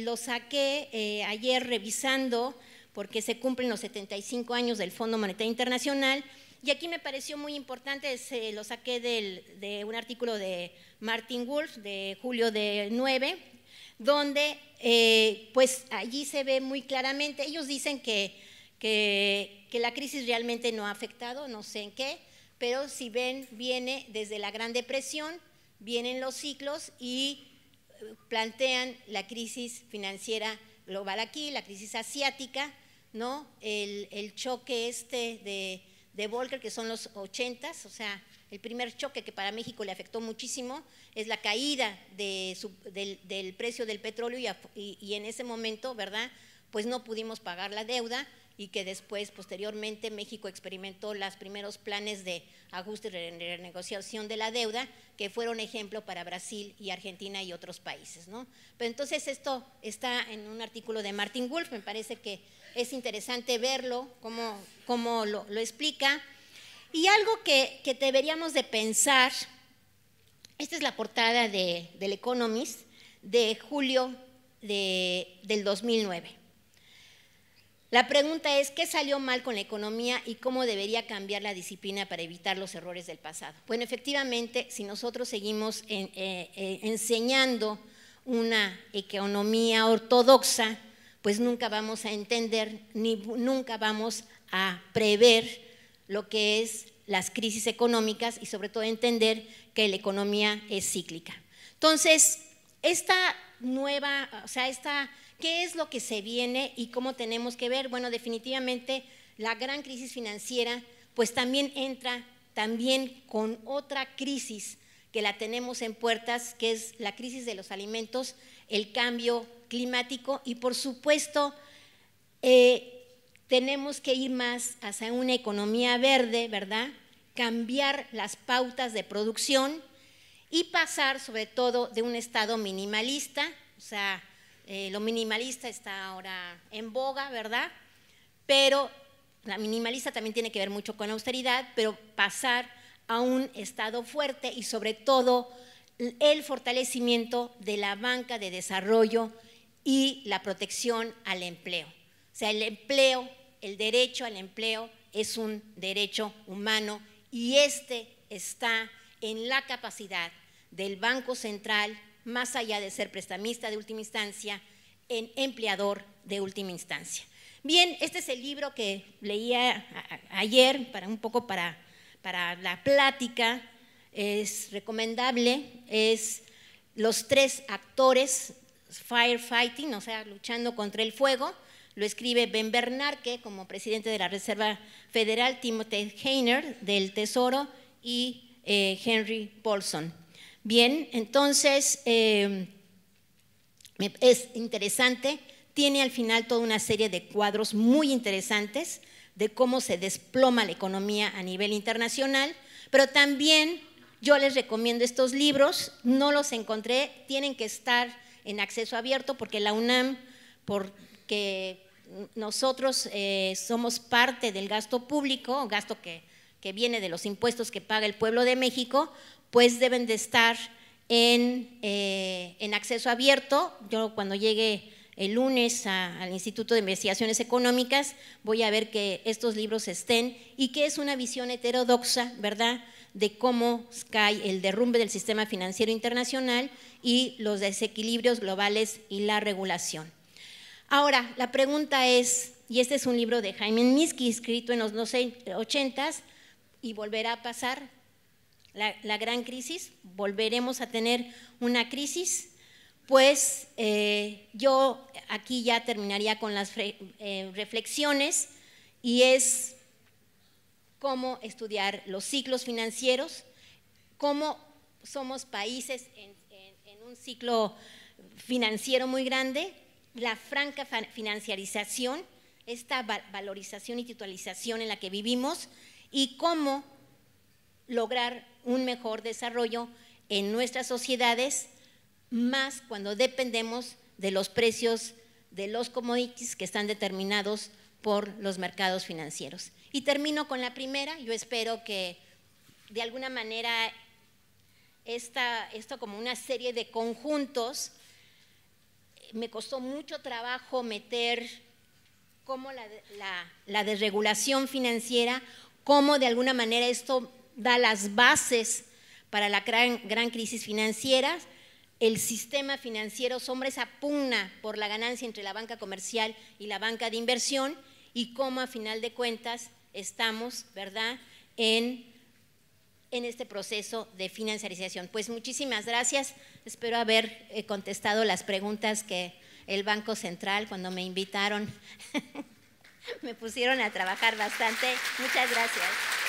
lo saqué ayer revisando porque se cumplen los 75 años del Fondo Monetario Internacional y aquí me pareció muy importante, lo saqué de un artículo de Martin Wolf de julio de 9, donde pues allí se ve muy claramente, ellos dicen que la crisis realmente no ha afectado, no sé en qué, pero si ven, viene desde la Gran Depresión, vienen los ciclos y plantean la crisis financiera global aquí, la crisis asiática, ¿no? El choque de Volcker, que son los 80s, o sea, el primer choque que para México le afectó muchísimo es la caída del precio del petróleo y en ese momento, ¿verdad? Pues no pudimos pagar la deuda y que después, posteriormente, México experimentó los primeros planes de ajuste y renegociación de la deuda, que fueron ejemplo para Brasil y Argentina y otros países, ¿no? Pero entonces esto está en un artículo de Martin Wolf, me parece que es interesante verlo, cómo lo explica. Y algo que deberíamos de pensar, esta es la portada del Economist de julio del 2009. La pregunta es, ¿qué salió mal con la economía y cómo debería cambiar la disciplina para evitar los errores del pasado? Bueno, efectivamente, si nosotros seguimos enseñando una economía ortodoxa, pues nunca vamos a entender ni nunca vamos a prever lo que es las crisis económicas y sobre todo entender que la economía es cíclica. Entonces, ¿qué es lo que se viene y cómo tenemos que ver? Bueno, definitivamente la gran crisis financiera pues también entra con otra crisis que la tenemos en puertas, que es la crisis de los alimentos, el cambio climático y por supuesto tenemos que ir más hacia una economía verde, ¿verdad? Cambiar las pautas de producción y pasar sobre todo de un estado minimalista, o sea, lo minimalista está ahora en boga, ¿verdad? Pero la minimalista también tiene que ver mucho con la austeridad, pero pasar a un estado fuerte y sobre todo el fortalecimiento de la banca de desarrollo y la protección al empleo. O sea, el empleo, el derecho al empleo es un derecho humano y está en la capacidad del Banco Central, más allá de ser prestamista de última instancia, en empleador de última instancia. Bien, este es el libro que leía ayer, para la plática, es recomendable, es Los tres actores, firefighting, o sea, luchando contra el fuego, lo escribe Ben Bernanke como presidente de la Reserva Federal, Timothy Geithner del Tesoro y Henry Paulson. Bien, entonces es interesante, tiene al final toda una serie de cuadros muy interesantes de cómo se desploma la economía a nivel internacional, pero también yo les recomiendo estos libros, no los encontré, tienen que estar en acceso abierto porque la UNAM, porque nosotros somos parte del gasto público, gasto que viene de los impuestos que paga el pueblo de México, pues deben de estar en acceso abierto. Yo cuando llegue el lunes al Instituto de Investigaciones Económicas voy a ver que estos libros estén y que es una visión heterodoxa, ¿verdad?, de cómo cae el derrumbe del sistema financiero internacional y los desequilibrios globales y la regulación. Ahora, la pregunta es, y este es un libro de Jaime Minsky, escrito en los 80s, y volverá a pasar la gran crisis, volveremos a tener una crisis. Pues yo aquí ya terminaría con las reflexiones, y es cómo estudiar los ciclos financieros, cómo somos países en un ciclo financiero muy grande, la franca financiarización, esta valorización y titularización en la que vivimos, y cómo lograr un mejor desarrollo en nuestras sociedades, más cuando dependemos de los precios de los commodities que están determinados por los mercados financieros. Y termino con la primera. Yo espero que de alguna manera esto como una serie de conjuntos, me costó mucho trabajo meter cómo la desregulación financiera, cómo de alguna manera esto da las bases para la gran crisis financiera. El sistema financiero somos esa pugna por la ganancia entre la banca comercial y la banca de inversión, y cómo a final de cuentas estamos, ¿verdad?, en este proceso de financiarización. Pues muchísimas gracias, espero haber contestado las preguntas que el Banco Central, cuando me invitaron, me pusieron a trabajar bastante. Muchas gracias.